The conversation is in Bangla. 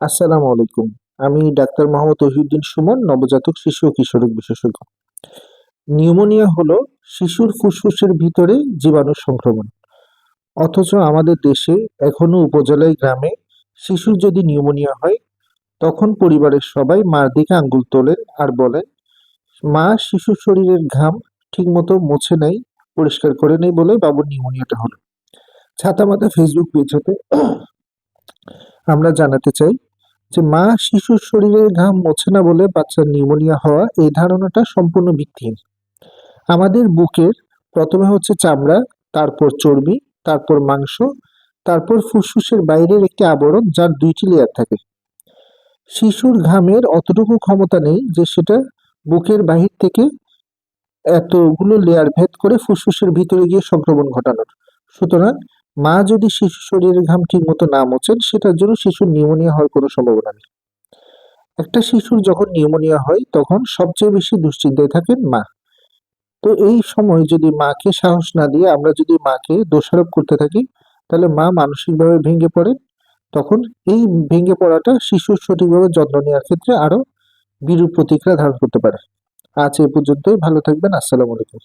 আসসালামু আলাইকুম। আমি ডাক্তার মোহাম্মদ তহিউদ্দিন সুমন, নবজাতক শিশু ও কিশোরক বিশেষজ্ঞ। নিউমোনিয়া হলো শিশুর ফুসফুসের ভিতরে জীবাণু সংক্রমণ। অথচ আমাদের দেশে এখনো উপজেলায় গ্রামে শিশুর যদি নিউমোনিয়া হয়, তখন পরিবারের সবাই মার দিকে আঙ্গুল তোলেন আর বলেন, মা শিশুর শরীরের ঘাম ঠিকমতো মুছে নেই, পরিষ্কার করে নেই বলে বাবুর নিউমোনিয়াটা হলো। ছাতামাতা ফেসবুক পেজ হতে আমরা জানাতে চাই যে মা শিশুর শরীরের ঘাম মোছে না বলে বাচ্চার নিউমোনিয়া হওয়া, এই ধারণাটা সম্পূর্ণ ভিত্তিহীন। আমাদের বুকের প্রথমে হচ্ছে চামড়া, তারপর চর্বি, তারপর মাংস, তারপর ফুসফুসের বাইরের একটি আবরণ যার 2টি লেয়ার থাকে। শিশুর ঘামের অতটুকু ক্ষমতা নেই যে সেটা বুকের বাহির থেকে এতগুলো লেয়ার ভেদ করে ফুসফুসের ভিতরে গিয়ে সংক্রমণ ঘটানোর। সুতরাং মা যদি শিশুর শরীরের ঘাম ঠিক মতো না মোচেন, সেটার জন্য শিশুর নিউমোনিয়া হওয়ার কোনো সম্ভাবনা নেই। একটা শিশুর যখন নিউমোনিয়া হয় তখন সবচেয়ে বেশি দুশ্চিন্তায় থাকেন মা। তো এই সময় যদি মাকে সাহস না দিয়ে আমরা যদি মাকে দোষারোপ করতে থাকি, তাহলে মা মানসিকভাবে ভেঙে পড়েন। তখন এই ভেঙে পড়াটা শিশুর সঠিকভাবে যত্ন নেওয়ার ক্ষেত্রে আরো বিরূপ প্রতিক্রিয়া ধারণ করতে পারে। আজ এ পর্যন্তই। ভালো থাকবেন। আসসালামু আলাইকুম।